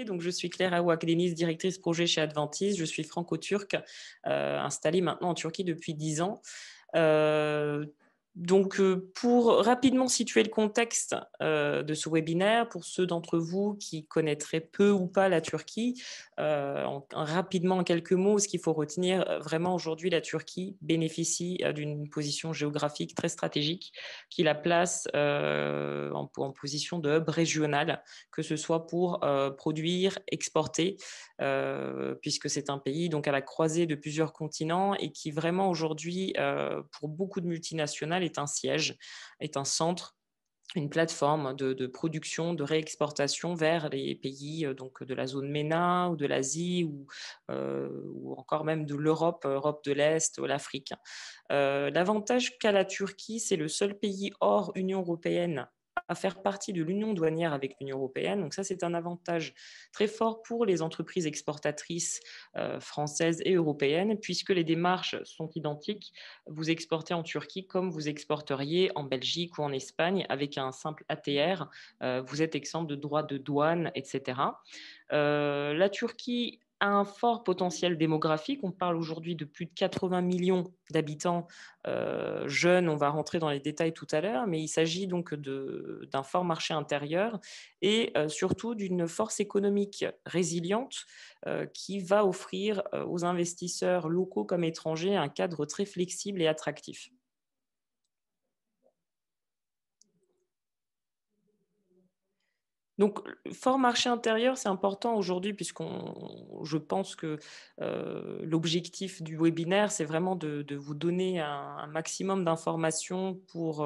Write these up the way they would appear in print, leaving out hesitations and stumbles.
Donc, je suis Claire Awak-Deniz, directrice projet chez Adventis. Je suis franco-turque, installée maintenant en Turquie depuis 10 ans. Euh, pour rapidement situer le contexte de ce webinaire, pour ceux d'entre vous qui connaîtraient peu ou pas la Turquie, rapidement en quelques mots, ce qu'il faut retenir, vraiment aujourd'hui, la Turquie bénéficie d'une position géographique très stratégique qui la place en position de hub régional, que ce soit pour produire, exporter, puisque c'est un pays donc à la croisée de plusieurs continents et qui vraiment aujourd'hui, pour beaucoup de multinationales, est un siège, est un centre, une plateforme de production, de réexportation vers les pays donc de la zone MENA ou de l'Asie ou encore même de l'Europe, Europe de l'Est, ou l'Afrique. L'avantage qu'a la Turquie, c'est le seul pays hors Union européenne à faire partie de l'union douanière avec l'Union européenne. Donc ça, c'est un avantage très fort pour les entreprises exportatrices françaises et européennes, puisque les démarches sont identiques. Vous exportez en Turquie comme vous exporteriez en Belgique ou en Espagne avec un simple ATR. Vous êtes exempt de droits de douane, etc. La Turquie a un fort potentiel démographique. On parle aujourd'hui de plus de 80 millions d'habitants jeunes. On va rentrer dans les détails tout à l'heure, mais il s'agit donc d'un fort marché intérieur et surtout d'une force économique résiliente qui va offrir aux investisseurs locaux comme étrangers un cadre très flexible et attractif. Donc, fort marché intérieur, c'est important aujourd'hui je pense que l'objectif du webinaire, c'est vraiment de vous donner un maximum d'informations pour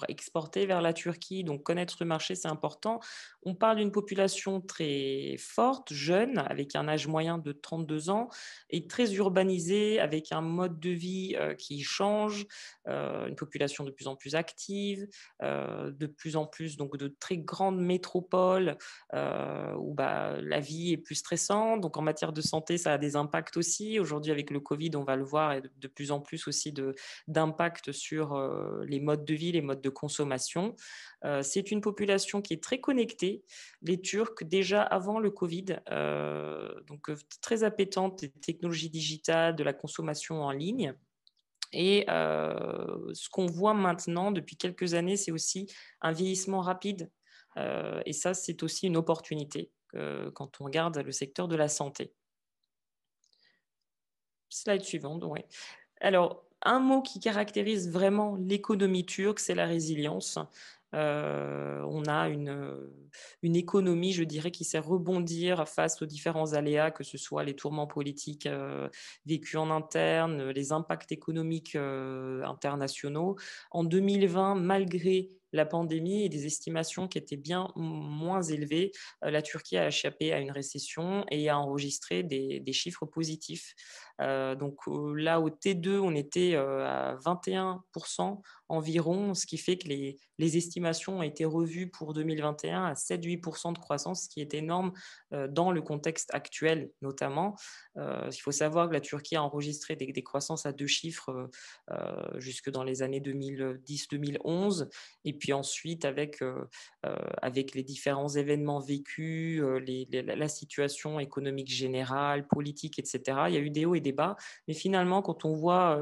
exporter vers la Turquie. Donc, connaître le marché, c'est important. On parle d'une population très forte, jeune, avec un âge moyen de 32 ans et très urbanisée, avec un mode de vie qui change, une population de plus en plus active, de plus en plus donc de très grandes métropoles où la vie est plus stressante. Donc en matière de santé, ça a des impacts aussi. Aujourd'hui, avec le Covid, on va le voir, et de plus en plus aussi d'impact sur les modes de vie, les modes de consommation. C'est une population qui est très connectée. Les Turcs, déjà avant le Covid, très appétente des technologies digitales, de la consommation en ligne. Et ce qu'on voit maintenant depuis quelques années, c'est aussi un vieillissement rapide. Et ça, c'est aussi une opportunité quand on regarde le secteur de la santé. Slide suivante, oui. Alors, un mot qui caractérise vraiment l'économie turque, c'est la résilience. On a une économie, je dirais, qui sait rebondir face aux différents aléas, que ce soit les tourments politiques vécus en interne, les impacts économiques internationaux. En 2020, malgré la pandémie et des estimations qui étaient bien moins élevées, la Turquie a échappé à une récession et a enregistré des chiffres positifs. Là, au T2, on était à 21% environ, ce qui fait que les estimations ont été revues pour 2021 à 7-8% de croissance, ce qui est énorme dans le contexte actuel notamment. Il faut savoir que la Turquie a enregistré des croissances à deux chiffres jusque dans les années 2010-2011, et puis ensuite avec les différents événements vécus, la situation économique générale, politique, etc. Il y a eu des hauts et des bas, mais finalement, quand on voit,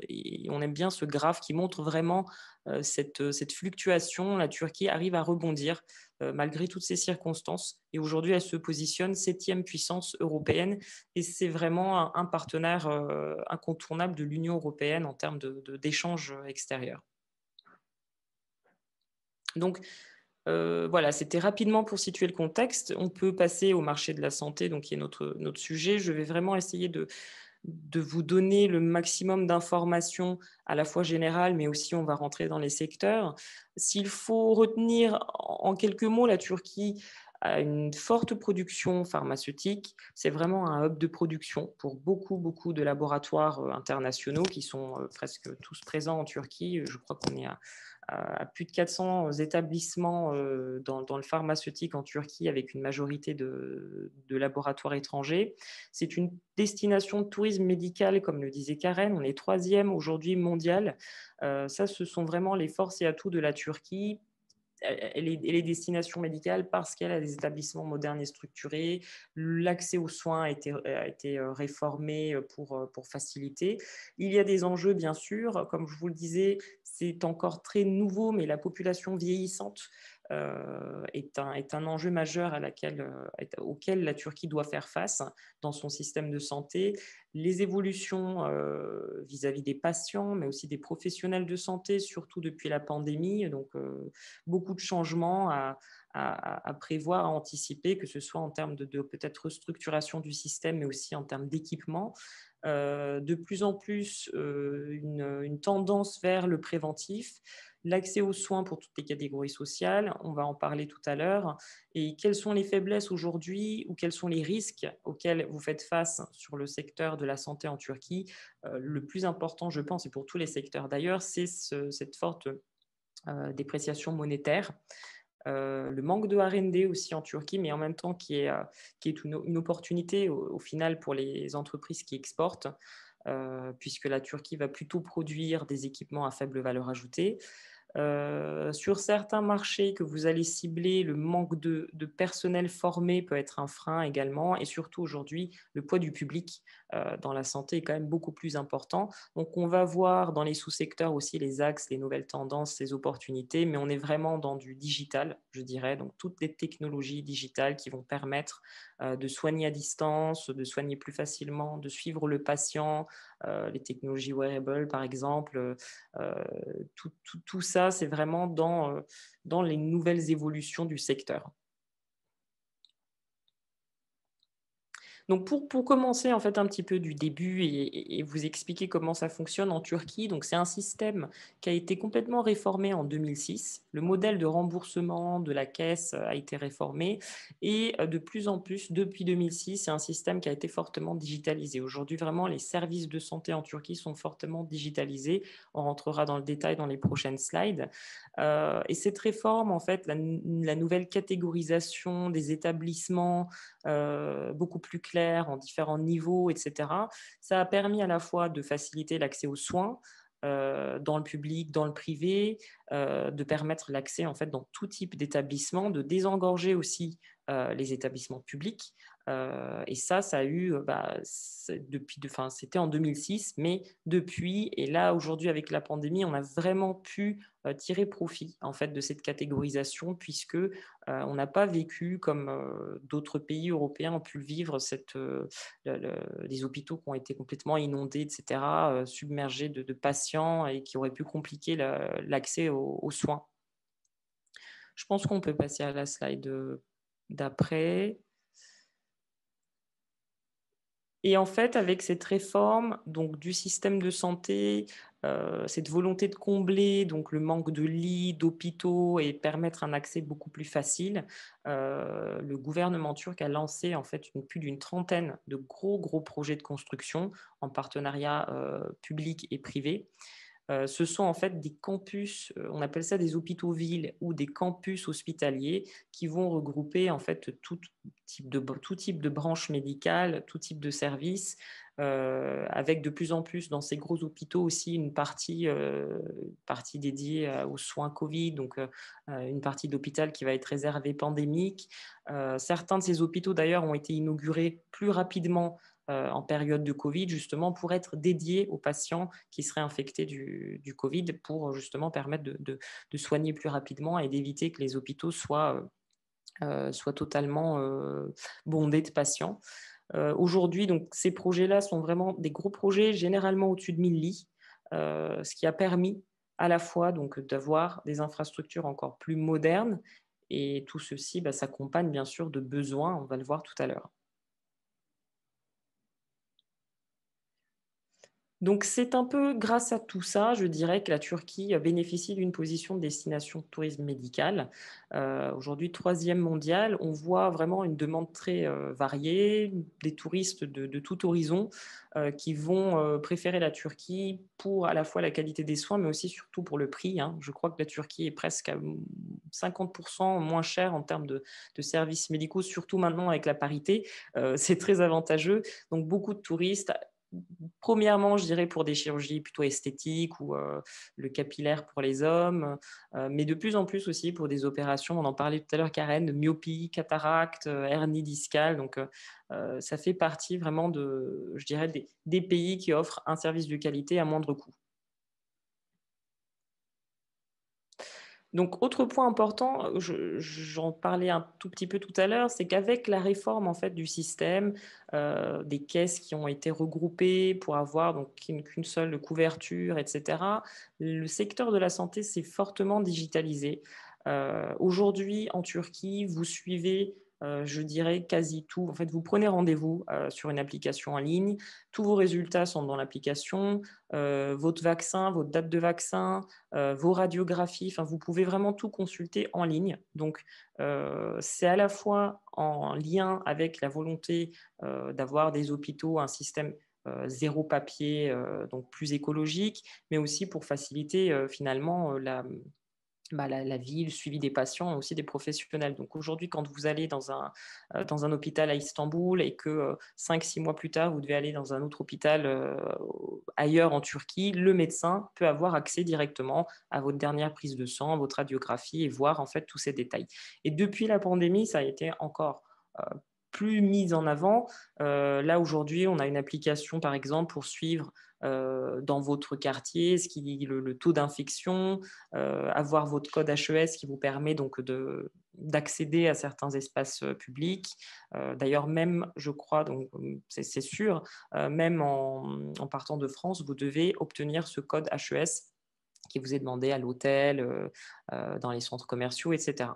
et on aime bien ce graphe qui montre vraiment cette fluctuation, la Turquie arrive à rebondir malgré toutes ces circonstances. Et aujourd'hui, elle se positionne septième puissance européenne, et c'est vraiment un partenaire incontournable de l'Union européenne en termes d'échanges extérieurs. Donc, voilà, c'était rapidement pour situer le contexte. On peut passer au marché de la santé, donc qui est notre sujet. Je vais vraiment essayer de vous donner le maximum d'informations à la fois générales, mais aussi on va rentrer dans les secteurs. S'il faut retenir en quelques mots, la Turquie a une forte production pharmaceutique. C'est vraiment un hub de production pour beaucoup de laboratoires internationaux qui sont presque tous présents en Turquie. Je crois qu'on est à plus de 400 établissements dans le pharmaceutique en Turquie, avec une majorité de laboratoires étrangers. C'est une destination de tourisme médical, comme le disait Karen. On est troisième aujourd'hui mondial. Ça, ce sont vraiment les forces et atouts de la Turquie. les destinations médicales parce qu'elle a des établissements modernes et structurés. L'accès aux soins a été réformé pour faciliter. Il y a des enjeux, bien sûr. Comme je vous le disais, c'est encore très nouveau, mais la population vieillissante est un enjeu majeur auquel la Turquie doit faire face dans son système de santé. Les évolutions vis-à-vis des patients, mais aussi des professionnels de santé, surtout depuis la pandémie. Donc, beaucoup de changements à prévoir, à anticiper, que ce soit en termes de peut-être restructuration du système, mais aussi en termes d'équipement. De plus en plus une tendance vers le préventif, l'accès aux soins pour toutes les catégories sociales, on va en parler tout à l'heure, et quelles sont les faiblesses aujourd'hui ou quels sont les risques auxquels vous faites face sur le secteur de la santé en Turquie. Le plus important, je pense, et pour tous les secteurs d'ailleurs, c'est cette forte dépréciation monétaire. Le manque de R&D aussi en Turquie, mais en même temps qui est une opportunité au final pour les entreprises qui exportent, puisque la Turquie va plutôt produire des équipements à faible valeur ajoutée. Sur certains marchés que vous allez cibler, le manque de personnel formé peut être un frein également. Et surtout aujourd'hui, le poids du public dans la santé est quand même beaucoup plus important. Donc on va voir dans les sous-secteurs aussi les axes, les nouvelles tendances, les opportunités, mais on est vraiment dans du digital, je dirais. Donc toutes les technologies digitales qui vont permettre de soigner à distance, de soigner plus facilement, de suivre le patient, les technologies wearable par exemple. Tout ça, c'est vraiment dans les nouvelles évolutions du secteur. Donc pour commencer en fait un petit peu du début et vous expliquer comment ça fonctionne en Turquie, donc c'est un système qui a été complètement réformé en 2006. Le modèle de remboursement de la caisse a été réformé et de plus en plus depuis 2006, c'est un système qui a été fortement digitalisé. Aujourd'hui, vraiment, les services de santé en Turquie sont fortement digitalisés. On rentrera dans le détail dans les prochaines slides. Et cette réforme, en fait, la nouvelle catégorisation des établissements, beaucoup plus clair en différents niveaux, etc. Ça a permis à la fois de faciliter l'accès aux soins dans le public, dans le privé, de permettre l'accès en fait dans tout type d'établissement, de désengorger aussi les établissements publics. Et ça a eu, c'était en 2006, mais depuis, et là aujourd'hui avec la pandémie, on a vraiment pu tirer profit en fait de cette catégorisation puisque on n'a pas vécu comme d'autres pays européens ont pu le vivre, les hôpitaux qui ont été complètement inondés, etc., submergés de patients et qui auraient pu compliquer l'accès aux soins. Je pense qu'on peut passer à la slide d'après. Et en fait, avec cette réforme donc, du système de santé, cette volonté de combler donc, le manque de lits, d'hôpitaux et permettre un accès beaucoup plus facile, le gouvernement turc a lancé en fait plus d'une trentaine de gros projets de construction en partenariat public et privé. Ce sont en fait des campus, on appelle ça des hôpitaux-villes ou des campus hospitaliers qui vont regrouper en fait tout type de branches médicales, tout type de services, avec de plus en plus dans ces gros hôpitaux aussi une partie dédiée aux soins Covid, donc une partie de l'hôpital qui va être réservée pandémique. Certains de ces hôpitaux d'ailleurs ont été inaugurés plus rapidement en période de Covid, justement pour être dédiés aux patients qui seraient infectés du Covid, pour justement permettre de soigner plus rapidement et d'éviter que les hôpitaux soient totalement bondés de patients. Aujourd'hui, donc, ces projets-là sont vraiment des gros projets, généralement au-dessus de 1000 lits, ce qui a permis à la fois donc, d'avoir des infrastructures encore plus modernes, et tout ceci s'accompagne bien sûr de besoins, on va le voir tout à l'heure. Donc c'est un peu grâce à tout ça, je dirais, que la Turquie bénéficie d'une position de destination de tourisme médical. Aujourd'hui, 3e mondial, on voit vraiment une demande très variée, des touristes de tout horizon qui vont préférer la Turquie pour à la fois la qualité des soins, mais aussi surtout pour le prix. Je crois que la Turquie est presque à 50% moins chère en termes de services médicaux, surtout maintenant avec la parité. C'est très avantageux. Donc beaucoup de touristes premièrement, je dirais pour des chirurgies plutôt esthétiques ou le capillaire pour les hommes, mais de plus en plus aussi pour des opérations, on en parlait tout à l'heure, Karen, de myopie, cataracte, hernie discale. Donc, ça fait partie vraiment de, je dirais, des pays qui offrent un service de qualité à moindre coût. Donc, autre point important, j'en parlais un tout petit peu tout à l'heure, c'est qu'avec la réforme en fait du système, des caisses qui ont été regroupées pour avoir donc qu'une seule couverture, etc., le secteur de la santé s'est fortement digitalisé. Aujourd'hui, en Turquie, vous suivez, je dirais, quasi tout. En fait, vous prenez rendez-vous sur une application en ligne, tous vos résultats sont dans l'application, votre vaccin, votre date de vaccin, vos radiographies, enfin, vous pouvez vraiment tout consulter en ligne. Donc, c'est à la fois en lien avec la volonté d'avoir des hôpitaux, un système zéro papier, donc plus écologique, mais aussi pour faciliter finalement la vie, le suivi des patients et aussi des professionnels. Donc aujourd'hui, quand vous allez dans un hôpital à Istanbul et que 5-6 mois plus tard, vous devez aller dans un autre hôpital ailleurs en Turquie, le médecin peut avoir accès directement à votre dernière prise de sang, à votre radiographie et voir en fait tous ces détails. Et depuis la pandémie, ça a été encore plus mis en avant. Là, aujourd'hui, on a une application, par exemple, pour suivre dans votre quartier le taux d'infection, avoir votre code HES qui vous permet donc d'accéder à certains espaces publics. D'ailleurs, même, je crois, donc c'est sûr, même en partant de France, vous devez obtenir ce code HES qui vous est demandé à l'hôtel, dans les centres commerciaux, etc.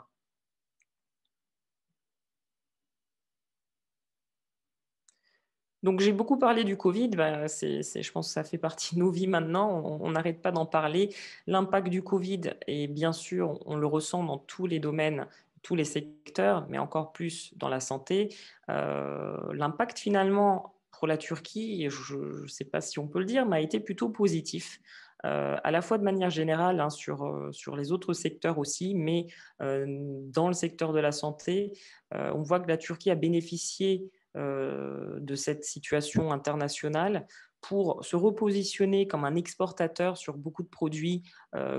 Donc j'ai beaucoup parlé du Covid, je pense que ça fait partie de nos vies maintenant, on n'arrête pas d'en parler. L'impact du Covid, et bien sûr, on le ressent dans tous les domaines, tous les secteurs, mais encore plus dans la santé. L'impact finalement pour la Turquie, et je ne sais pas si on peut le dire, mais a été plutôt positif. À la fois de manière générale hein, sur les autres secteurs aussi, mais dans le secteur de la santé, on voit que la Turquie a bénéficié de cette situation internationale pour se repositionner comme un exportateur sur beaucoup de produits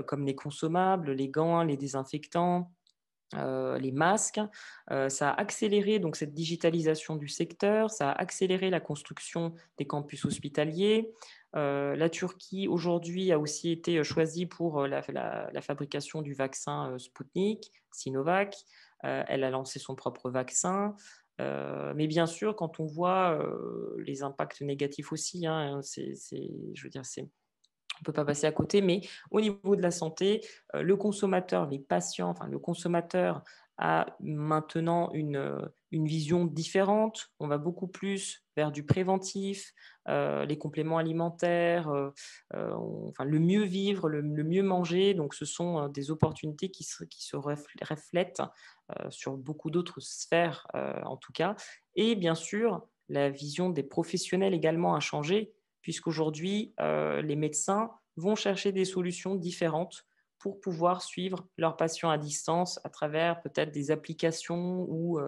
comme les consommables, les gants, les désinfectants, les masques. Ça a accéléré donc cette digitalisation du secteur, ça a accéléré la construction des campus hospitaliers. La Turquie aujourd'hui a aussi été choisie pour la fabrication du vaccin Sputnik, Sinovac. Elle a lancé son propre vaccin. Mais bien sûr, quand on voit les impacts négatifs aussi, hein, je veux dire, on ne peut pas passer à côté, mais au niveau de la santé, le consommateur, les patients, enfin le consommateur a maintenant une vision différente. On va beaucoup plus vers du préventif, les compléments alimentaires, enfin, le mieux vivre, le mieux manger. Donc ce sont des opportunités qui se reflètent sur beaucoup d'autres sphères en tout cas. Et bien sûr, la vision des professionnels également a changé puisqu'aujourd'hui, les médecins vont chercher des solutions différentes pour pouvoir suivre leurs patients à distance à travers peut-être des applications ou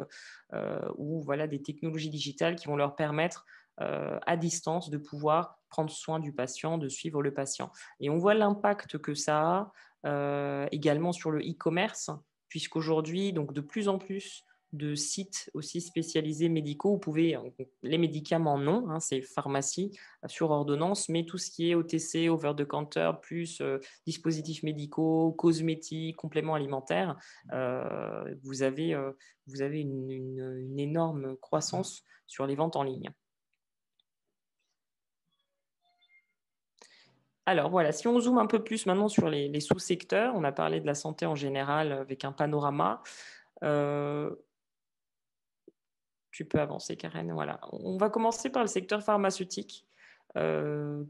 voilà, des technologies digitales qui vont leur permettre à distance de pouvoir prendre soin du patient, de suivre le patient. Et on voit l'impact que ça a également sur le e-commerce, puisqu'aujourd'hui, donc de plus en plus de sites aussi spécialisés médicaux. Vous pouvez, les médicaments non, hein, c'est pharmacie sur ordonnance, mais tout ce qui est OTC, over the counter, plus dispositifs médicaux, cosmétiques, compléments alimentaires, vous avez une énorme croissance sur les ventes en ligne. Alors voilà, si on zoome un peu plus maintenant sur les sous-secteurs, on a parlé de la santé en général avec un panorama. Tu peux avancer, Karen. Voilà. On va commencer par le secteur pharmaceutique. La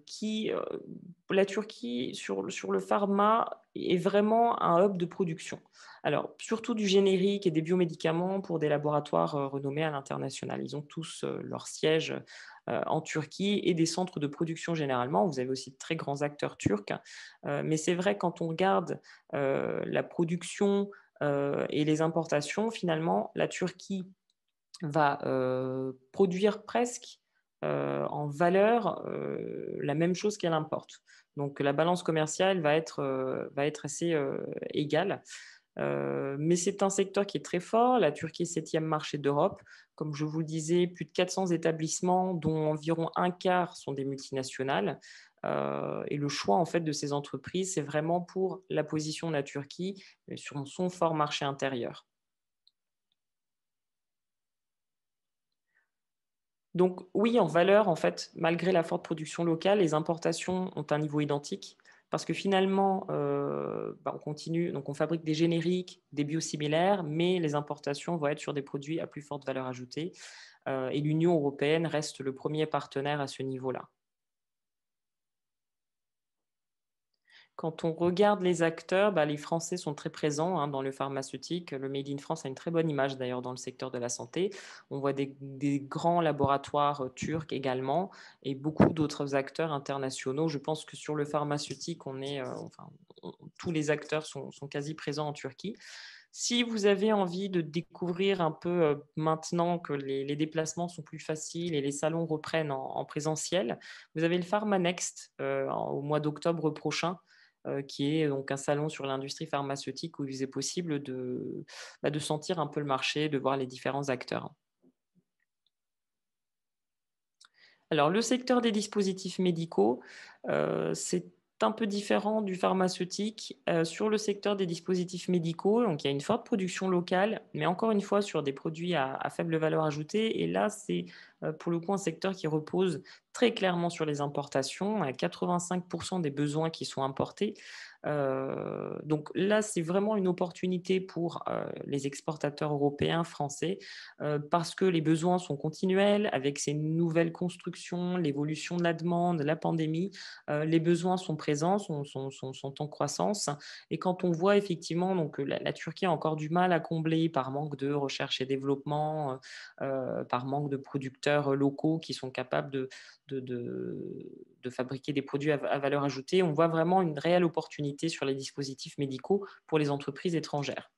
Turquie, sur le pharma, est vraiment un hub de production. Alors, surtout du générique et des biomédicaments pour des laboratoires renommés à l'international. Ils ont tous leur siège en Turquie et des centres de production généralement. Vous avez aussi de très grands acteurs turcs. Mais c'est vrai, quand on regarde la production et les importations, finalement, la Turquie va produire presque en valeur la même chose qu'elle importe. Donc la balance commerciale va être assez égale. Mais c'est un secteur qui est très fort. La Turquie est septième marché d'Europe. Comme je vous le disais, plus de 400 établissements, dont environ un quart sont des multinationales. Et le choix en fait de ces entreprises, c'est vraiment pour la position de la Turquie sur son fort marché intérieur. Donc oui, en valeur, en fait, malgré la forte production locale, les importations ont un niveau identique parce que finalement, on continue, donc on fabrique des génériques, des biosimilaires, mais les importations vont être sur des produits à plus forte valeur ajoutée. Et l'Union européenne reste le premier partenaire à ce niveau-là. Quand on regarde les acteurs, les Français sont très présents dans le pharmaceutique. Le Made in France a une très bonne image d'ailleurs dans le secteur de la santé. On voit des grands laboratoires turcs également et beaucoup d'autres acteurs internationaux. Je pense que sur le pharmaceutique, tous les acteurs sont quasi présents en Turquie. Si vous avez envie de découvrir un peu maintenant que les déplacements sont plus faciles et les salons reprennent en présentiel, vous avez le PharmaNext au mois d'octobre prochain qui est donc un salon sur l'industrie pharmaceutique où il est possible de sentir un peu le marché, de voir les différents acteurs. Alors, le secteur des dispositifs médicaux, c'est un peu différent du pharmaceutique. Sur le secteur des dispositifs médicaux, donc il y a une forte production locale, mais encore une fois sur des produits à faible valeur ajoutée. Et là, c'est pour le coup un secteur qui repose très clairement sur les importations, à 85% des besoins qui sont importés. Donc là, c'est vraiment une opportunité pour les exportateurs européens, français, parce que les besoins sont continuels avec ces nouvelles constructions, l'évolution de la demande, la pandémie. Les besoins sont présents, sont en croissance. Et quand on voit effectivement donc, la Turquie a encore du mal à combler par manque de recherche et développement, par manque de producteurs locaux qui sont capables de fabriquer des produits à valeur ajoutée, on voit vraiment une réelle opportunité sur les dispositifs médicaux pour les entreprises étrangères.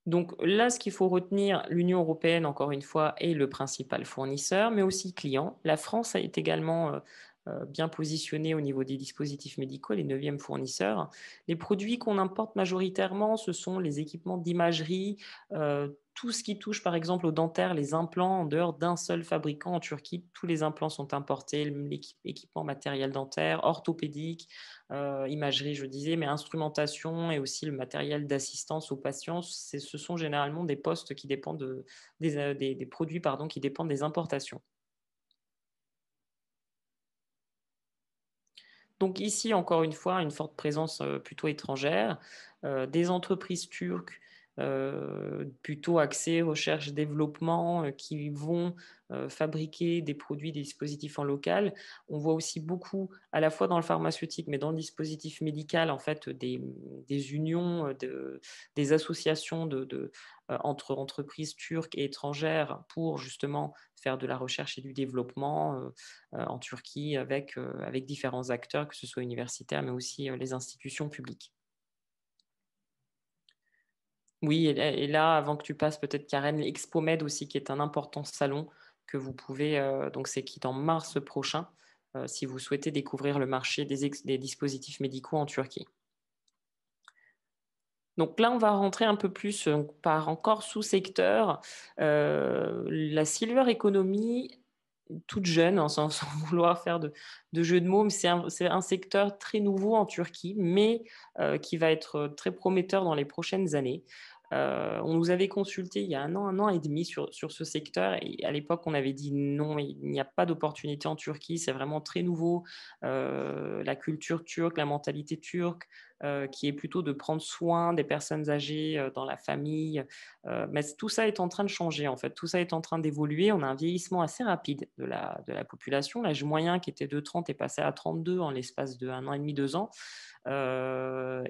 Donc là, ce qu'il faut retenir, l'Union européenne, encore une fois, est le principal fournisseur, mais aussi client. La France est également bien positionnée au niveau des dispositifs médicaux, les neuvièmes fournisseurs. Les produits qu'on importe majoritairement, ce sont les équipements d'imagerie, tout ce qui touche par exemple au dentaire, les implants, en dehors d'un seul fabricant en Turquie, tous les implants sont importés, l'équipement matériel dentaire, orthopédique, imagerie, je disais, mais instrumentation et aussi le matériel d'assistance aux patients, ce sont généralement des postes qui dépendent des produits pardon, qui dépendent des importations. Donc ici, encore une fois, une forte présence plutôt étrangère, des entreprises turques plutôt axées recherche-développement qui vont fabriquer des produits, des dispositifs en local. On voit aussi beaucoup, à la fois dans le pharmaceutique, mais dans le dispositif médical, en fait, des unions, des associations entre entreprises turques et étrangères pour justement faire de la recherche et du développement en Turquie avec différents acteurs, que ce soit universitaires, mais aussi les institutions publiques. Oui, et là, avant que tu passes, peut-être Karen, l'Expomed aussi, qui est un important salon que vous pouvez, donc c'est qui est en mars prochain, si vous souhaitez découvrir le marché des dispositifs médicaux en Turquie. Donc là, on va rentrer un peu plus par encore sous-secteur. La silver economy, toute jeune, sans vouloir faire de jeu de mots, mais c'est un secteur très nouveau en Turquie, mais qui va être très prometteur dans les prochaines années. On nous avait consulté il y a un an et demi sur ce secteur, et à l'époque, on avait dit non, il n'y a pas d'opportunité en Turquie, c'est vraiment très nouveau. La culture turque, la mentalité turque, qui est plutôt de prendre soin des personnes âgées dans la famille. Mais tout ça est en train de changer, en fait. Tout ça est en train d'évoluer. On a un vieillissement assez rapide de la population. L'âge moyen qui était de 30 est passé à 32 en l'espace de un an et demi, 2 ans.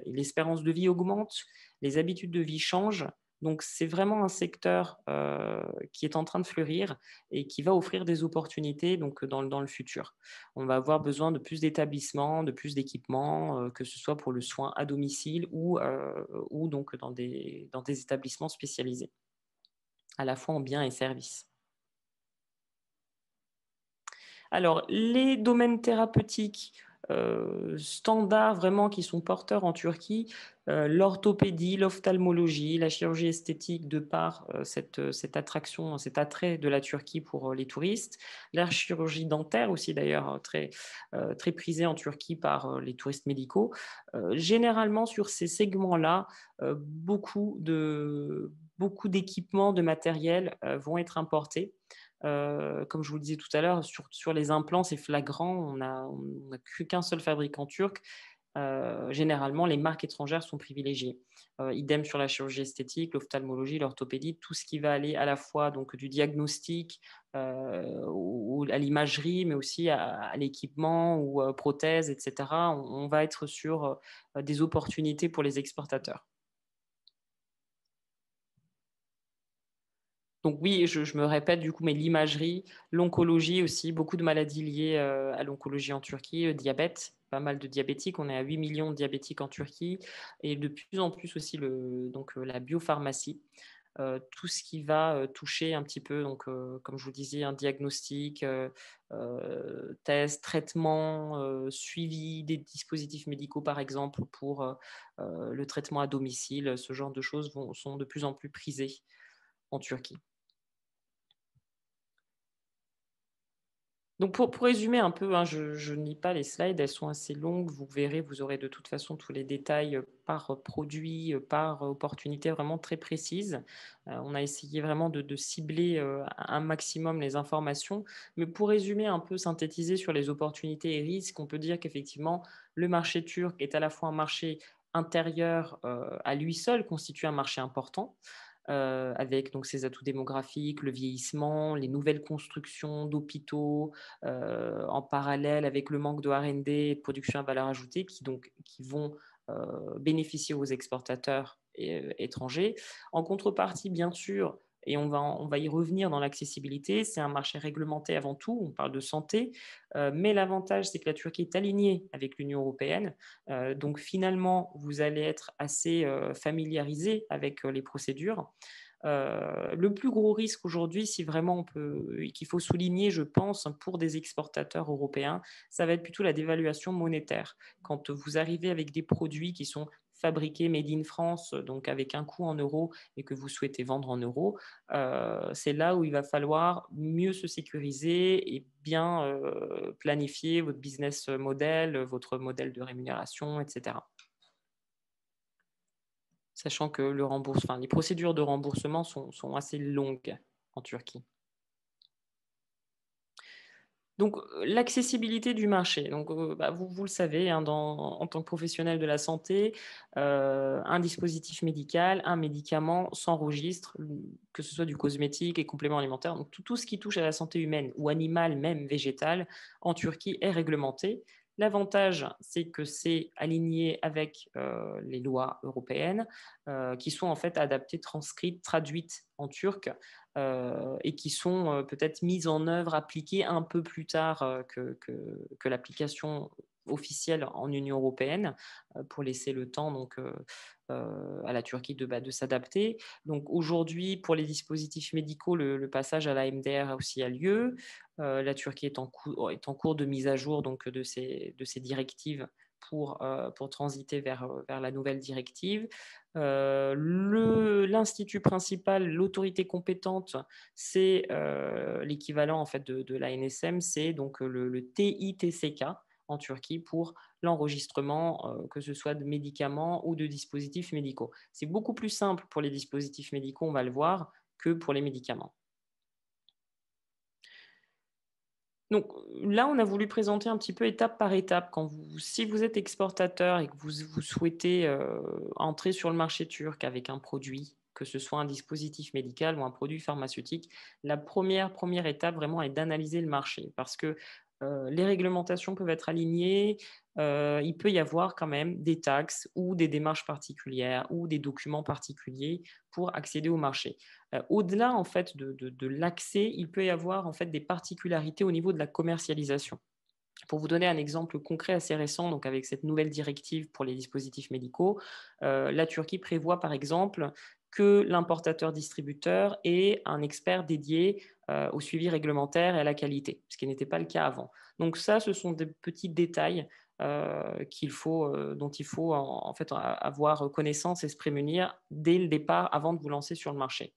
L'espérance de vie augmente, les habitudes de vie changent. Donc, c'est vraiment un secteur qui est en train de fleurir et qui va offrir des opportunités donc, dans le futur. On va avoir besoin de plus d'établissements, de plus d'équipements, que ce soit pour le soin à domicile ou donc dans des établissements spécialisés. à la fois en biens et services. Alors, les domaines thérapeutiques standards vraiment qui sont porteurs en Turquie, l'orthopédie, l'ophtalmologie, la chirurgie esthétique de par cette attraction, cet attrait de la Turquie pour les touristes, la chirurgie dentaire aussi d'ailleurs très prisée en Turquie par les touristes médicaux. Généralement sur ces segments-là, beaucoup d'équipements, de matériel vont être importés. Comme je vous le disais tout à l'heure, sur les implants, c'est flagrant. On n'a qu'un seul fabricant turc. Généralement, les marques étrangères sont privilégiées. Idem sur la chirurgie esthétique, l'ophtalmologie, l'orthopédie, tout ce qui va aller à la fois donc, du diagnostic ou à l'imagerie, mais aussi à l'équipement ou prothèses, etc. On va être sur des opportunités pour les exportateurs. Donc oui, je me répète du coup, mais l'imagerie, l'oncologie aussi, beaucoup de maladies liées à l'oncologie en Turquie, diabète, pas mal de diabétiques, on est à 8 millions de diabétiques en Turquie, et de plus en plus aussi la biopharmacie, tout ce qui va toucher un petit peu, donc, comme je vous disais, un diagnostic, test, traitement, suivi des dispositifs médicaux par exemple pour le traitement à domicile, ce genre de choses sont de plus en plus prisées en Turquie. Donc pour résumer un peu, hein, je ne lis pas les slides, elles sont assez longues. Vous verrez, vous aurez de toute façon tous les détails par produit, par opportunité vraiment très précise. On a essayé vraiment de cibler un maximum les informations. Mais pour résumer un peu, synthétiser sur les opportunités et risques, on peut dire qu'effectivement, le marché turc est à la fois un marché intérieur à lui seul, constitue un marché important avec donc ses atouts démographiques, le vieillissement, les nouvelles constructions d'hôpitaux, en parallèle avec le manque de R&D et de production à valeur ajoutée qui vont bénéficier aux exportateurs étrangers. En contrepartie, bien sûr, et on va y revenir dans l'accessibilité, c'est un marché réglementé avant tout, on parle de santé, mais l'avantage, c'est que la Turquie est alignée avec l'Union européenne. Donc finalement, vous allez être assez familiarisé avec les procédures. Le plus gros risque aujourd'hui, si vraiment qu'il faut souligner, je pense, pour des exportateurs européens, ça va être plutôt la dévaluation monétaire. Quand vous arrivez avec des produits qui sont fabriqués made in France, donc avec un coût en euros et que vous souhaitez vendre en euros, c'est là où il va falloir mieux se sécuriser et bien planifier votre business model, votre modèle de rémunération, etc. Sachant que les procédures de remboursement sont assez longues en Turquie. Donc, l'accessibilité du marché. Donc, vous le savez, hein, en tant que professionnel de la santé, un dispositif médical, un médicament s'enregistre, que ce soit du cosmétique et compléments alimentaires. Donc, tout ce qui touche à la santé humaine ou animale, même végétale, en Turquie est réglementé. L'avantage, c'est que c'est aligné avec les lois européennes qui sont en fait adaptées, transcrites, traduites en turc et qui sont peut-être mises en œuvre, appliquées un peu plus tard que l'application officielle en Union européenne pour laisser le temps donc, à la Turquie de s'adapter. Donc aujourd'hui, pour les dispositifs médicaux, le passage à la MDR aussi a lieu. La Turquie est est en cours de mise à jour donc, de ces directives pour transiter vers la nouvelle directive. L'institut principal, l'autorité compétente, c'est l'équivalent en fait de l'ANSM, c'est donc le TITCK en Turquie pour l'enregistrement, que ce soit de médicaments ou de dispositifs médicaux. C'est beaucoup plus simple pour les dispositifs médicaux, on va le voir, que pour les médicaments. Donc là, on a voulu présenter un petit peu étape par étape. Si vous êtes exportateur et que vous souhaitez entrer sur le marché turc avec un produit, que ce soit un dispositif médical ou un produit pharmaceutique, la première étape vraiment est d'analyser le marché parce que les réglementations peuvent être alignées, il peut y avoir quand même des taxes ou des démarches particulières ou des documents particuliers pour accéder au marché. Au-delà en fait de l'accès, il peut y avoir en fait des particularités au niveau de la commercialisation. Pour vous donner un exemple concret assez récent, donc avec cette nouvelle directive pour les dispositifs médicaux, la Turquie prévoit par exemple que l'importateur-distributeur ait un expert dédié au suivi réglementaire et à la qualité, ce qui n'était pas le cas avant. Donc ça, ce sont des petits détails dont il faut en fait avoir connaissance et se prémunir dès le départ avant de vous lancer sur le marché.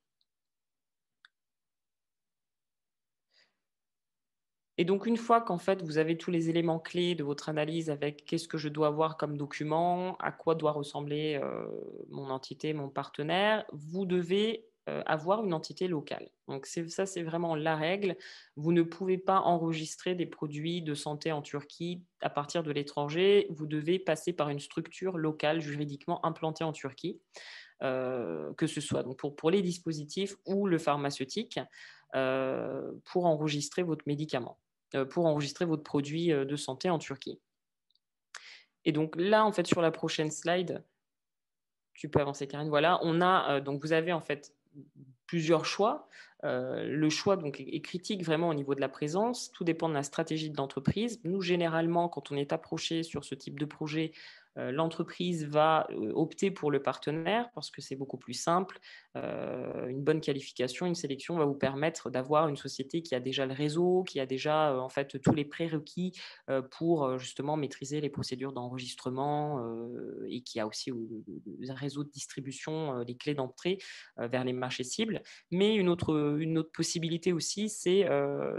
Et donc, une fois qu'en fait, vous avez tous les éléments clés de votre analyse avec qu'est-ce que je dois avoir comme document, à quoi doit ressembler mon entité, mon partenaire, vous devez avoir une entité locale. Donc, ça, c'est vraiment la règle. Vous ne pouvez pas enregistrer des produits de santé en Turquie à partir de l'étranger. Vous devez passer par une structure locale juridiquement implantée en Turquie, que ce soit donc pour les dispositifs ou le pharmaceutique, pour enregistrer votre médicament, pour enregistrer votre produit de santé en Turquie. Et donc là, en fait, sur la prochaine slide, tu peux avancer, Karine. Voilà, on a donc vous avez en fait plusieurs choix. Le choix donc est critique vraiment au niveau de la présence. Tout dépend de la stratégie de l'entreprise. Nous, généralement, quand on est approché sur ce type de projet, l'entreprise va opter pour le partenaire parce que c'est beaucoup plus simple. Une bonne qualification, une sélection va vous permettre d'avoir une société qui a déjà le réseau, qui a déjà en fait tous les prérequis pour justement maîtriser les procédures d'enregistrement et qui a aussi le réseau de distribution, les clés d'entrée vers les marchés cibles. Mais une autre possibilité aussi, c'est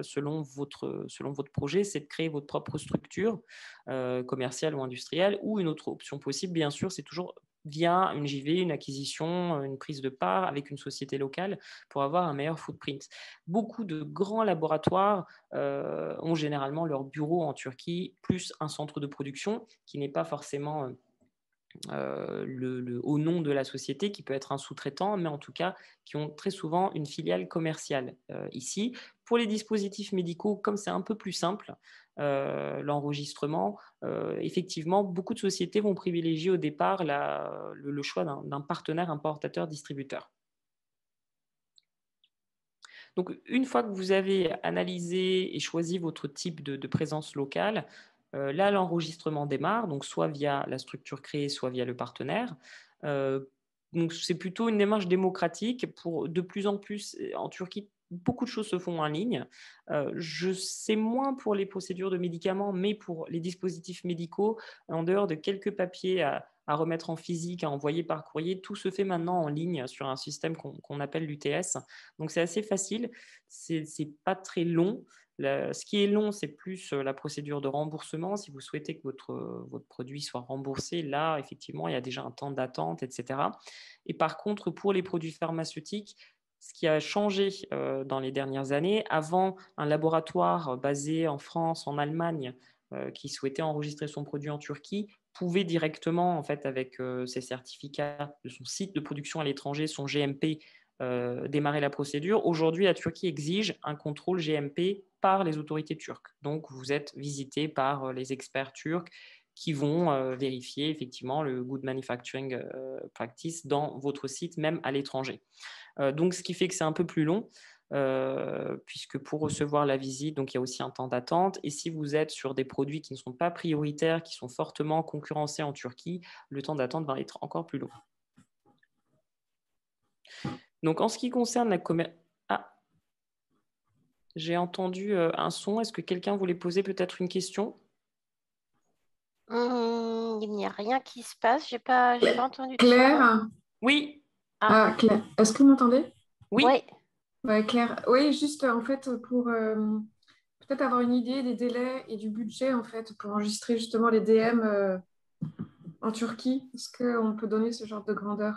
selon votre projet, c'est de créer votre propre structure commerciale ou industrielle, ou une autre option possible, bien sûr, c'est toujours via une JV, une acquisition, une prise de part avec une société locale pour avoir un meilleur footprint. Beaucoup de grands laboratoires ont généralement leur bureau en Turquie, plus un centre de production qui n'est pas forcément au nom de la société, qui peut être un sous-traitant, mais en tout cas qui ont très souvent une filiale commerciale ici. Pour les dispositifs médicaux, comme c'est un peu plus simple, l'enregistrement, effectivement, beaucoup de sociétés vont privilégier au départ le choix d'un partenaire importateur-distributeur. Donc, une fois que vous avez analysé et choisi votre type de présence locale, là, l'enregistrement démarre, donc soit via la structure créée, soit via le partenaire. Donc, c'est plutôt une démarche démocratique. Pour de plus en plus, en Turquie, beaucoup de choses se font en ligne. Je sais moins pour les procédures de médicaments, mais pour les dispositifs médicaux, en dehors de quelques papiers à remettre en physique, à envoyer par courrier, tout se fait maintenant en ligne sur un système qu'on appelle l'UTS. Donc, c'est assez facile. C'est pas très long. Ce qui est long, c'est plus la procédure de remboursement. Si vous souhaitez que votre produit soit remboursé, là, effectivement, il y a déjà un temps d'attente, etc. Et par contre, pour les produits pharmaceutiques, ce qui a changé dans les dernières années, avant, un laboratoire basé en France, en Allemagne, qui souhaitait enregistrer son produit en Turquie, pouvait directement, en fait, avec ses certificats de son site de production à l'étranger, son GMP, démarrer la procédure. Aujourd'hui, la Turquie exige un contrôle GMP par les autorités turques. Donc, vous êtes visité par les experts turcs qui vont vérifier effectivement le Good Manufacturing Practice dans votre site, même à l'étranger. Donc, ce qui fait que c'est un peu plus long. Puisque pour recevoir la visite, donc il y a aussi un temps d'attente. Et si vous êtes sur des produits qui ne sont pas prioritaires, qui sont fortement concurrencés en Turquie, le temps d'attente va être encore plus long. Donc, en ce qui concerne la Ah, j'ai entendu un son. Est-ce que quelqu'un voulait poser peut-être une question? Il n'y a rien qui se passe. J'ai pas entendu de son, non? Claire? Oui, Ah, Ah, Claire, est-ce que vous m'entendez? oui. ouais. Ouais, Claire. Oui, juste en fait pour peut-être avoir une idée des délais et du budget en fait pour enregistrer justement les DM en Turquie. Est-ce qu'on peut donner ce genre de grandeur?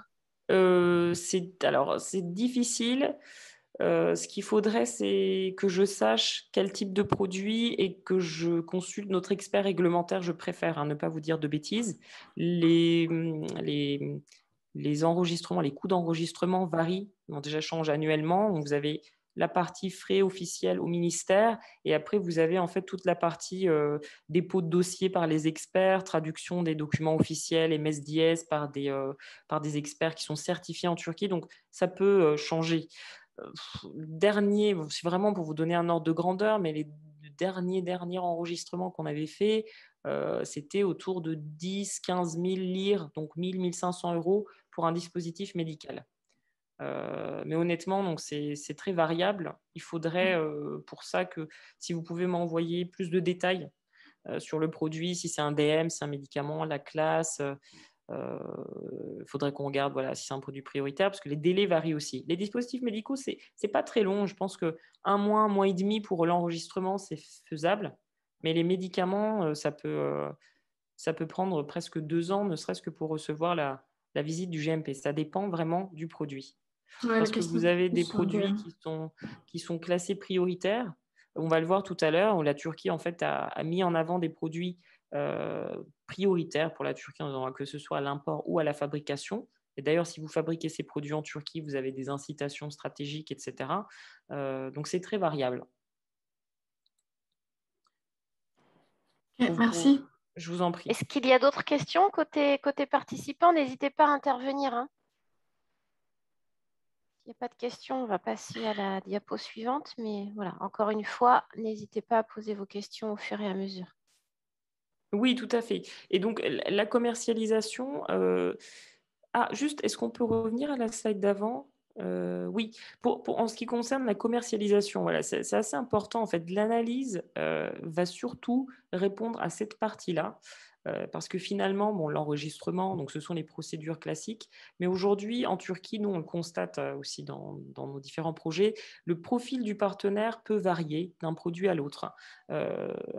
C'est difficile. Ce qu'il faudrait, c'est que je sache quel type de produit et que je consulte notre expert réglementaire. Je préfère ne pas vous dire de bêtises. Les, les enregistrements, les coûts d'enregistrement varient, ont déjà changé annuellement. Donc, vous avez la partie frais officiels au ministère et après, vous avez en fait toute la partie dépôt de dossier par les experts, traduction des documents officiels, MSDS par des experts qui sont certifiés en Turquie. Donc, ça peut changer. Dernier, c'est vraiment pour vous donner un ordre de grandeur, mais les derniers enregistrements qu'on avait fait, c'était autour de 10 15 000 lire, donc 1 000 1 500 euros pour un dispositif médical. Mais honnêtement, donc c'est très variable. Il faudrait pour ça que si vous pouvez m'envoyer plus de détails sur le produit, si c'est un DM, si c'est un médicament, la classe. Il faudrait qu'on regarde voilà, si c'est un produit prioritaire, parce que les délais varient aussi. Les dispositifs médicaux, c'est pas très long. Je pense que un mois et demi pour l'enregistrement, c'est faisable. Mais les médicaments, ça peut prendre presque 2 ans, ne serait-ce que pour recevoir la visite du GMP. Ça dépend vraiment du produit. Ouais, la Lorsque question vous avez des plus sur le produits DM. qui sont classés prioritaires, on va le voir tout à l'heure, où la Turquie en fait, a mis en avant des produits prioritaires pour la Turquie, que ce soit à l'import ou à la fabrication. Et d'ailleurs, si vous fabriquez ces produits en Turquie, vous avez des incitations stratégiques, etc. Donc, c'est très variable. Ok, merci. Je vous en prie. Est-ce qu'il y a d'autres questions côté participants? N'hésitez pas à intervenir, hein. S'il n'y a pas de questions, on va passer à la diapo suivante. Mais voilà, encore une fois, n'hésitez pas à poser vos questions au fur et à mesure. Oui, tout à fait. Et donc, la commercialisation. Ah, juste, est-ce qu'on peut revenir à la slide d'avant? Oui, en ce qui concerne la commercialisation, voilà, c'est assez important en fait. L'analyse va surtout répondre à cette partie-là. Parce que finalement, bon, l'enregistrement, donc ce sont les procédures classiques. Mais aujourd'hui, en Turquie, nous, on le constate aussi dans nos différents projets, le profil du partenaire peut varier d'un produit à l'autre.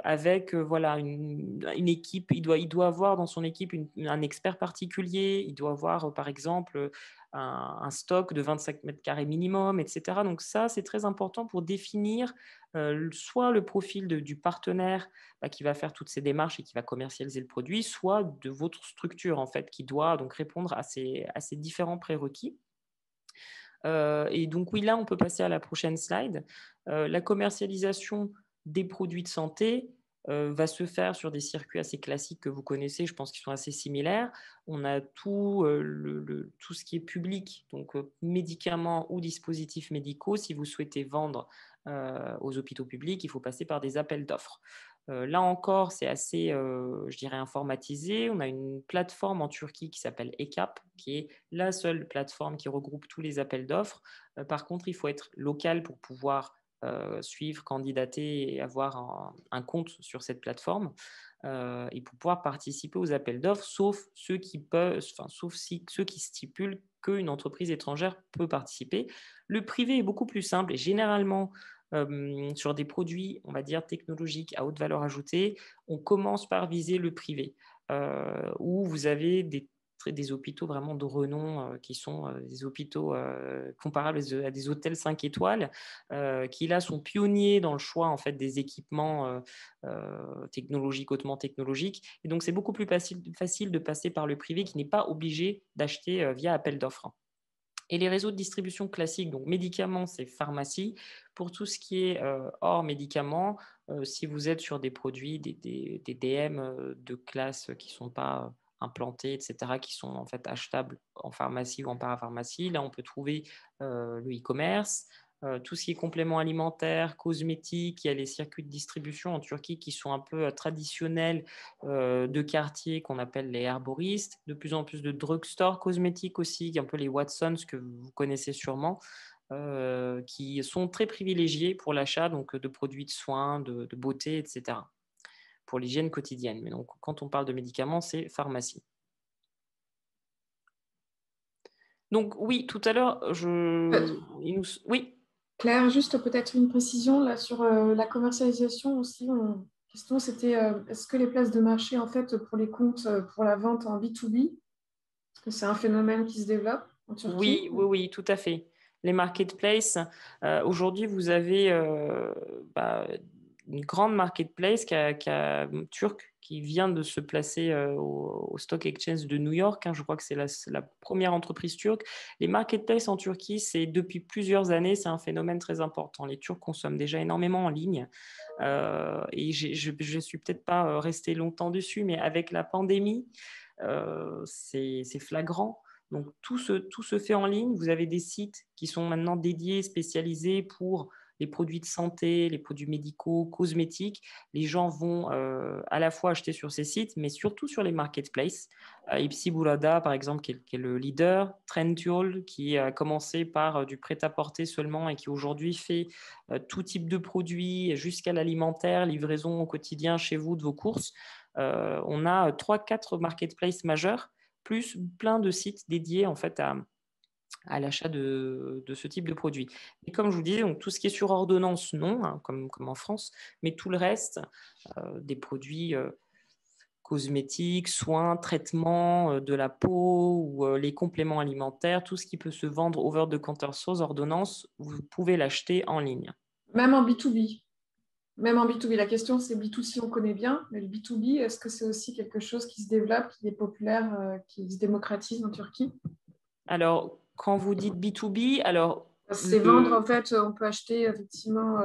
Avec voilà, une équipe, il doit avoir dans son équipe un expert particulier, il doit avoir par exemple un stock de 25 mètres carrés minimum, etc. Donc ça, c'est très important pour définir soit le profil du partenaire qui va faire toutes ces démarches et qui va commercialiser le produit, soit de votre structure en fait, qui doit donc répondre à ces différents prérequis. Et donc oui, là, on peut passer à la prochaine slide. La commercialisation des produits de santé va se faire sur des circuits assez classiques que vous connaissez, je pense qu'ils sont assez similaires. On a tout ce qui est public, donc médicaments ou dispositifs médicaux. Si vous souhaitez vendre aux hôpitaux publics, il faut passer par des appels d'offres. Là encore, c'est assez, je dirais, informatisé. On a une plateforme en Turquie qui s'appelle ECAP, qui est la seule plateforme qui regroupe tous les appels d'offres. Par contre, il faut être local pour pouvoir suivre, candidater et avoir un compte sur cette plateforme et pour pouvoir participer aux appels d'offres, sauf ceux qui ceux qui stipulent qu'une entreprise étrangère peut participer. Le privé est beaucoup plus simple et généralement sur des produits, on va dire, technologiques à haute valeur ajoutée, on commence par viser le privé, où vous avez des hôpitaux vraiment de renom qui sont des hôpitaux comparables à des hôtels 5 étoiles qui là sont pionniers dans le choix en fait des équipements technologiques, hautement technologiques. Et donc c'est beaucoup plus facile de passer par le privé qui n'est pas obligé d'acheter via appel d'offres. Et les réseaux de distribution classiques, donc médicaments, c'est pharmacie. Pour tout ce qui est hors médicaments, si vous êtes sur des produits, des DM de classe qui ne sont pas implantés, etc., qui sont en fait achetables en pharmacie ou en parapharmacie, là on peut trouver le e-commerce. Tout ce qui est compléments alimentaires, cosmétiques, il y a les circuits de distribution en Turquie qui sont un peu traditionnels de quartier qu'on appelle les herboristes, de plus en plus de drugstores cosmétiques aussi, un peu les Watsons que vous connaissez sûrement, qui sont très privilégiés pour l'achat donc, de produits de soins, de beauté, etc., pour l'hygiène quotidienne. Mais donc, quand on parle de médicaments, c'est pharmacie. Donc oui, tout à l'heure, oui. Claire, juste peut-être une précision là sur la commercialisation aussi. La question c'était est-ce que les places de marché en fait pour les comptes pour la vente en B2B, est-ce que c'est un phénomène qui se développe en Turquie? Oui, tout à fait. Les marketplaces, aujourd'hui, vous avez une grande marketplace turque qui vient de se placer au Stock Exchange de New York. Je crois que c'est la première entreprise turque. Les marketplaces en Turquie, c'est depuis plusieurs années, c'est un phénomène très important. Les Turcs consomment déjà énormément en ligne. Et je ne suis peut-être pas resté longtemps dessus, mais avec la pandémie, c'est flagrant. Donc, tout se fait en ligne. Vous avez des sites qui sont maintenant dédiés, spécialisés pour les produits de santé, les produits médicaux, cosmétiques, les gens vont à la fois acheter sur ces sites, mais surtout sur les marketplaces. Ipsy Boulada, par exemple, qui est le leader, Trendyol, qui a commencé par du prêt-à-porter seulement et qui aujourd'hui fait tout type de produits, jusqu'à l'alimentaire, livraison au quotidien chez vous de vos courses. On a 3-4 marketplaces majeurs, plus plein de sites dédiés en fait à l'achat de ce type de produits. Et comme je vous disais, donc, tout ce qui est sur ordonnance, non, hein, comme en France, mais tout le reste, des produits cosmétiques, soins, traitements de la peau ou les compléments alimentaires, tout ce qui peut se vendre over the counter sans ordonnance, vous pouvez l'acheter en ligne. Même en B2B. Même en B2B. La question, c'est B2C, on connaît bien, mais le B2B, est-ce que c'est aussi quelque chose qui se développe, qui est populaire, qui se démocratise en Turquie? Alors, quand vous dites B2B, alors C'est vendre, en fait, on peut acheter effectivement,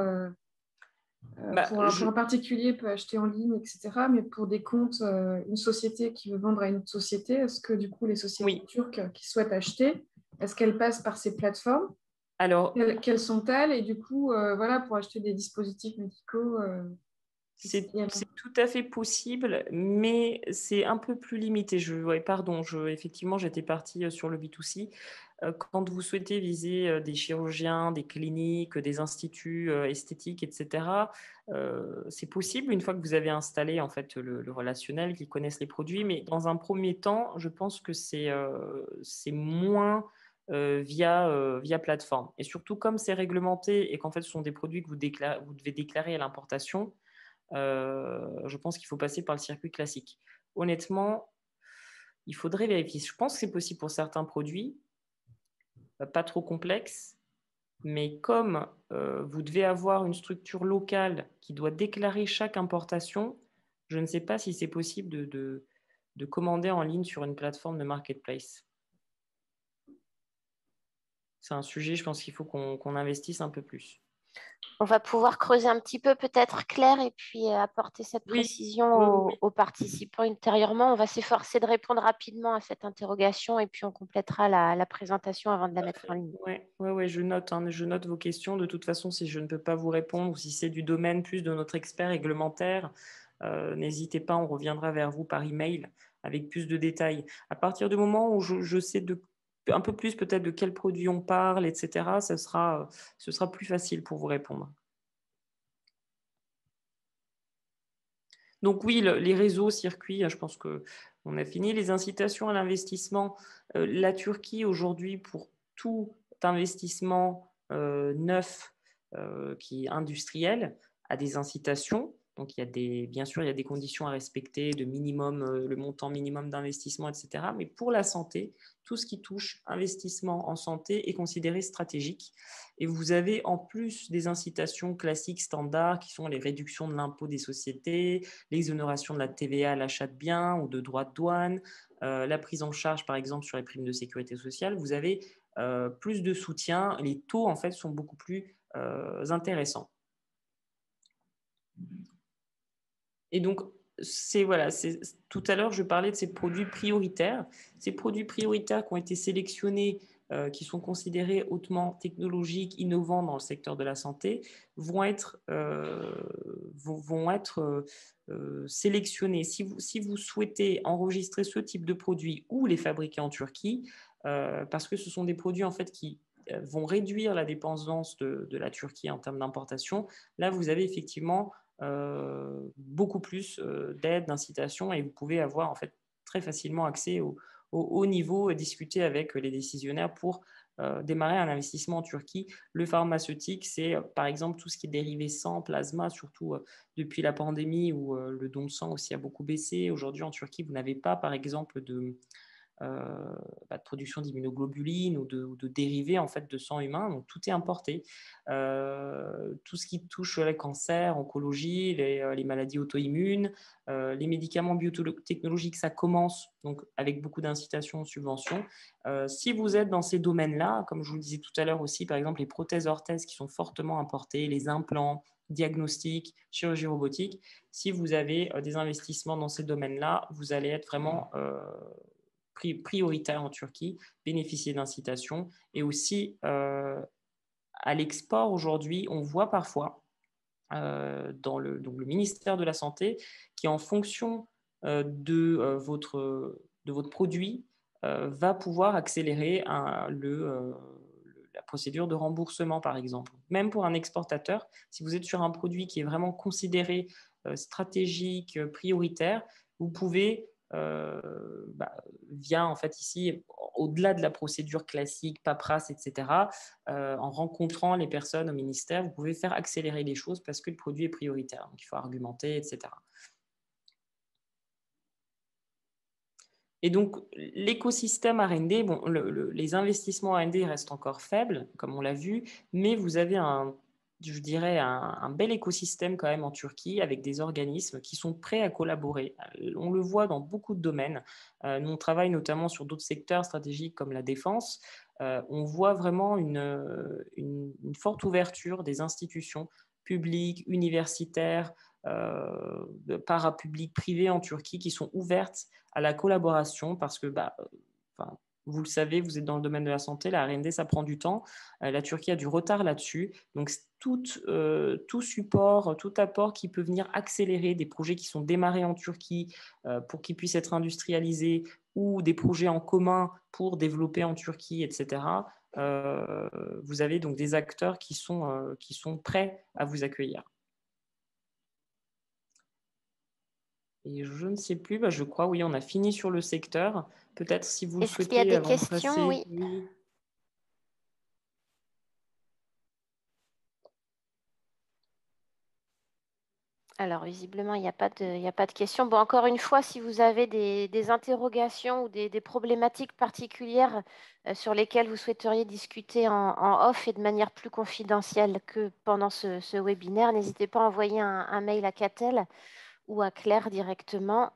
bah, pour un particulier, peut acheter en ligne, etc. Mais pour des comptes, une société qui veut vendre à une société, est-ce que du coup, les sociétés oui. turques qui souhaitent acheter, est-ce qu'elles passent par ces plateformes? Alors, Quelles sont-elles? Et du coup, voilà, pour acheter des dispositifs médicaux, c'est tout à fait possible, mais c'est un peu plus limité. Effectivement, j'étais partie sur le B2C. Quand vous souhaitez viser des chirurgiens, des cliniques, des instituts esthétiques, etc., c'est possible une fois que vous avez installé en fait le relationnel, qu'ils connaissent les produits. Mais dans un premier temps, je pense que c'est moins via plateforme. Et surtout, comme c'est réglementé et qu'en fait, ce sont des produits que vous devez déclarer à l'importation, je pense qu'il faut passer par le circuit classique. Honnêtement, il faudrait vérifier. Je pense que c'est possible pour certains produits, pas trop complexes, mais comme vous devez avoir une structure locale qui doit déclarer chaque importation, je ne sais pas si c'est possible de commander en ligne sur une plateforme de marketplace. C'est un sujet, je pense qu'il faut qu'on investisse un peu plus. On va pouvoir creuser un petit peu peut-être Claire et puis apporter cette Oui, précision oui. aux participants ultérieurement. On va s'efforcer de répondre rapidement à cette interrogation et puis on complétera la présentation avant de la mettre en ligne. Ouais, je note, hein, je note vos questions. De toute façon, si je ne peux pas vous répondre ou si c'est du domaine plus de notre expert réglementaire, n'hésitez pas, on reviendra vers vous par email avec plus de détails. À partir du moment où je sais un peu plus peut-être de quel produit on parle, etc., ce sera plus facile pour vous répondre. Donc oui, les réseaux, circuits, je pense qu'on a fini. Les incitations à l'investissement, la Turquie aujourd'hui, pour tout investissement neuf qui est industriel, a des incitations. Donc bien sûr, il y a des conditions à respecter, de minimum, le montant minimum d'investissement, etc. Mais pour la santé, tout ce qui touche investissement en santé est considéré stratégique. Et vous avez en plus des incitations classiques standards qui sont les réductions de l'impôt des sociétés, l'exonération de la TVA à l'achat de biens ou de droits de douane, la prise en charge par exemple sur les primes de sécurité sociale. Vous avez plus de soutien. Les taux en fait sont beaucoup plus intéressants. Et donc, tout à l'heure, je parlais de ces produits prioritaires. Ces produits prioritaires qui ont été sélectionnés, qui sont considérés hautement technologiques, innovants dans le secteur de la santé, vont être sélectionnés. Si vous souhaitez enregistrer ce type de produits ou les fabriquer en Turquie, parce que ce sont des produits en fait qui vont réduire la dépendance de la Turquie en termes d'importation, là, vous avez effectivement beaucoup plus d'aide, d'incitation et vous pouvez avoir en fait très facilement accès au haut niveau et discuter avec les décisionnaires pour démarrer un investissement en Turquie. Le pharmaceutique, c'est par exemple tout ce qui est dérivé sang, plasma, surtout depuis la pandémie où le don de sang aussi a beaucoup baissé. Aujourd'hui en Turquie, vous n'avez pas par exemple de production d'immunoglobulines ou de dérivés en fait de sang humain, donc tout est importé. Tout ce qui touche les cancers, oncologie, les maladies auto-immunes, les médicaments biotechnologiques, ça commence donc avec beaucoup d'incitations, subventions. Si vous êtes dans ces domaines-là, comme je vous le disais tout à l'heure aussi, par exemple les prothèses orthèses qui sont fortement importées, les implants, diagnostic, chirurgie robotique, si vous avez des investissements dans ces domaines-là, vous allez être vraiment prioritaire en Turquie, bénéficier d'incitations et aussi à l'export aujourd'hui, on voit parfois dans donc le ministère de la Santé qui, en fonction de votre produit, va pouvoir accélérer la procédure de remboursement, par exemple. Même pour un exportateur, si vous êtes sur un produit qui est vraiment considéré stratégique, prioritaire, vous pouvez, via en fait ici, au-delà de la procédure classique, paperasse, etc., en rencontrant les personnes au ministère, vous pouvez faire accélérer les choses parce que le produit est prioritaire. Donc, il faut argumenter, etc. Et donc, l'écosystème R&D, bon, les investissements R&D restent encore faibles, comme on l'a vu, mais vous avez je dirais, un bel écosystème quand même en Turquie avec des organismes qui sont prêts à collaborer. On le voit dans beaucoup de domaines. Nous, on travaille notamment sur d'autres secteurs stratégiques comme la défense. On voit vraiment une forte ouverture des institutions publiques, universitaires, parapubliques, privées en Turquie qui sont ouvertes à la collaboration parce que, vous le savez, vous êtes dans le domaine de la santé, la R&D, ça prend du temps. La Turquie a du retard là-dessus. Donc, tout support, tout apport qui peut venir accélérer des projets qui sont démarrés en Turquie pour qu'ils puissent être industrialisés ou des projets en commun pour développer en Turquie, etc. Vous avez donc des acteurs qui sont prêts à vous accueillir. Et je ne sais plus, je crois, oui, on a fini sur le secteur. Peut-être si vous le Est-ce qu'il y a souhaitez, des avant de questions? passer. Oui. Oui. Alors, visiblement, il n'y a pas de questions. Bon, encore une fois, si vous avez des interrogations ou des problématiques particulières sur lesquelles vous souhaiteriez discuter en off et de manière plus confidentielle que pendant ce webinaire, n'hésitez pas à envoyer un mail à Catel ou à Claire directement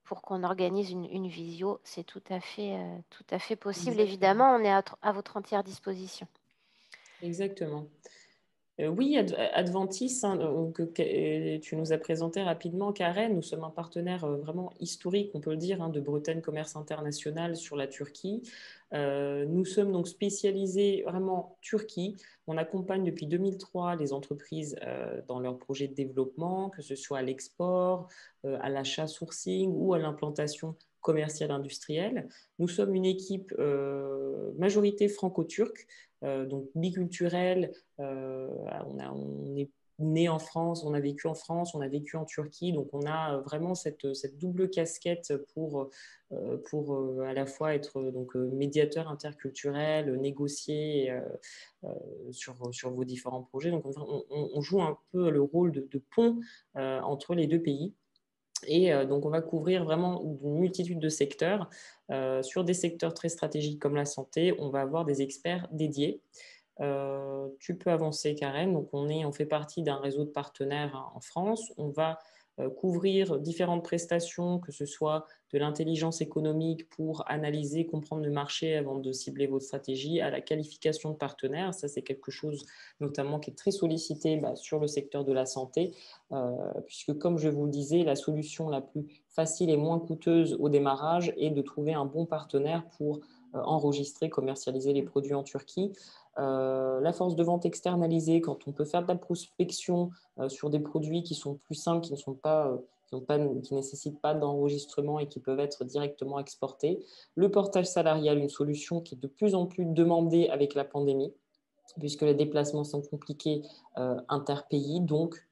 pour qu'on organise une visio. C'est tout à fait possible. Exactement. Évidemment, on est à votre entière disposition. Exactement. Oui, Adventis, hein, que tu nous as présenté rapidement, Karen, nous sommes un partenaire vraiment historique, on peut le dire, hein, de Bretagne Commerce International sur la Turquie. Nous sommes donc spécialisés vraiment Turquie. On accompagne depuis 2003 les entreprises dans leurs projets de développement, que ce soit à l'export, à l'achat sourcing ou à l'implantation commerciale industrielle. Nous sommes une équipe majorité franco-turque, donc biculturelle. On est né en France, on a vécu en France, on a vécu en Turquie, donc on a vraiment cette double casquette pour à la fois être donc médiateur interculturel, négocier sur vos différents projets. Donc on joue un peu le rôle de pont entre les deux pays. Et donc, on va couvrir vraiment une multitude de secteurs. Sur des secteurs très stratégiques comme la santé, on va avoir des experts dédiés. Tu peux avancer, Karen. Donc, on fait partie d'un réseau de partenaires en France. On va couvrir différentes prestations, que ce soit de l'intelligence économique pour analyser, comprendre le marché avant de cibler votre stratégie, à la qualification de partenaires. Ça, c'est quelque chose notamment qui est très sollicité sur le secteur de la santé, puisque comme je vous le disais, la solution la plus facile et moins coûteuse au démarrage est de trouver un bon partenaire pour enregistrer, commercialiser les produits en Turquie. La force de vente externalisée, quand on peut faire de la prospection sur des produits qui sont plus simples, qui ne nécessitent pas d'enregistrement et qui peuvent être directement exportés. Le portage salarial, une solution qui est de plus en plus demandée avec la pandémie, puisque les déplacements sont compliqués interpays, donc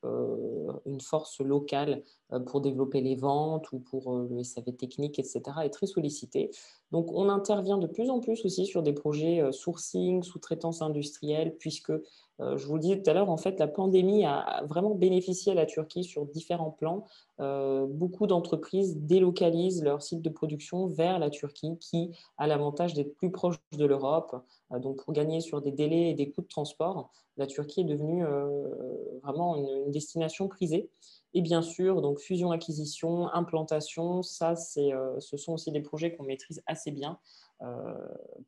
une force locale pour développer les ventes ou pour le SAV technique, etc., est très sollicitée. Donc, on intervient de plus en plus aussi sur des projets sourcing, sous-traitance industrielle, puisque, je vous le disais tout à l'heure, en fait, la pandémie a vraiment bénéficié à la Turquie sur différents plans. Beaucoup d'entreprises délocalisent leur site de production vers la Turquie, qui a l'avantage d'être plus proche de l'Europe. Donc, pour gagner sur des délais et des coûts de transport, la Turquie est devenue vraiment une destination prisée. Et bien sûr, donc fusion-acquisition, implantation, ce sont aussi des projets qu'on maîtrise assez bien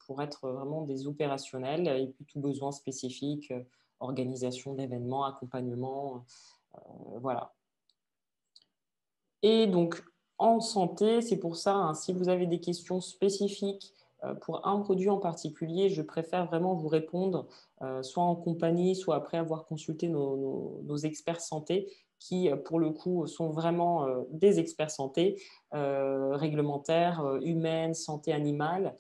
pour être vraiment des opérationnels et puis tout besoin spécifique, organisation d'événements, accompagnement, voilà. Et donc, en santé, c'est pour ça, hein, si vous avez des questions spécifiques Pour un produit en particulier, je préfère vraiment vous répondre soit en compagnie, soit après avoir consulté nos experts santé qui, pour le coup, sont vraiment des experts santé réglementaires, humaines, santé animale.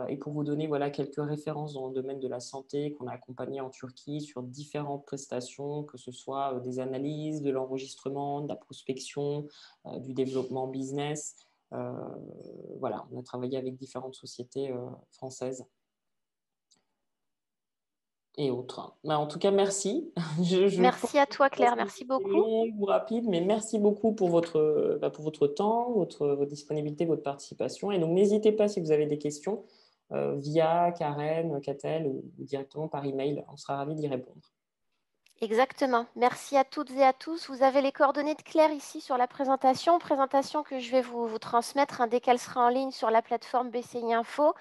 Et pour vous donner voilà, quelques références dans le domaine de la santé qu'on a accompagné en Turquie sur différentes prestations, que ce soit des analyses, de l'enregistrement, de la prospection, du développement business. Voilà, on a travaillé avec différentes sociétés françaises et autres. Bah, en tout cas, merci. pense Merci à que toi, ça, Claire. Merci c'est beaucoup. long ou rapide, mais merci beaucoup pour pour votre temps, votre disponibilité, votre participation. Et donc, n'hésitez pas si vous avez des questions via Karen, Catel ou directement par email. On sera ravis d'y répondre. Exactement. Merci à toutes et à tous. Vous avez les coordonnées de Claire ici sur la présentation que je vais vous transmettre dès qu'elle sera en ligne sur la plateforme BCI Info.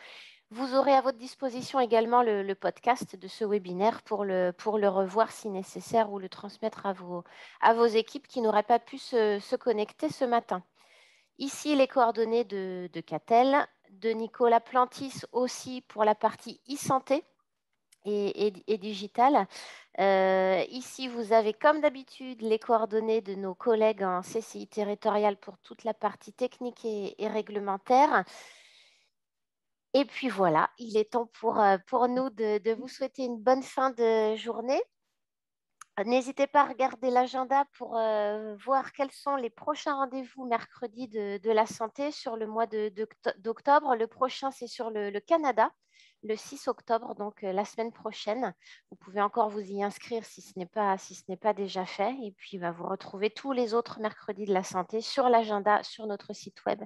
Vous aurez à votre disposition également le podcast de ce webinaire pour le revoir si nécessaire ou le transmettre à vos équipes qui n'auraient pas pu se connecter ce matin. Ici, les coordonnées de Catel, de Nicolas Plantis aussi pour la partie e-santé et digitale. Ici, vous avez comme d'habitude les coordonnées de nos collègues en CCI territoriale pour toute la partie technique et réglementaire. Et puis voilà, il est temps pour nous de vous souhaiter une bonne fin de journée. N'hésitez pas à regarder l'agenda pour voir quels sont les prochains rendez-vous mercredi de la santé sur le mois d'octobre. Le prochain, c'est sur le Canada, le 6 octobre, donc la semaine prochaine. Vous pouvez encore vous y inscrire si ce n'est pas déjà fait. Et puis, vous retrouvez tous les autres mercredis de la santé sur l'agenda sur notre site web,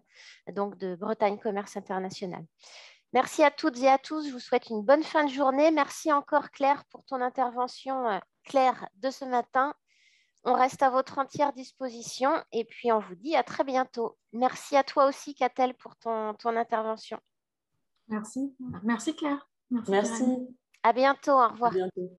donc de Bretagne Commerce International. Merci à toutes et à tous. Je vous souhaite une bonne fin de journée. Merci encore, Claire, pour ton intervention, Claire, de ce matin. On reste à votre entière disposition et puis on vous dit à très bientôt. Merci à toi aussi, Catel, pour ton intervention. Merci. Merci Claire. Merci. À bientôt. Au À revoir. bientôt.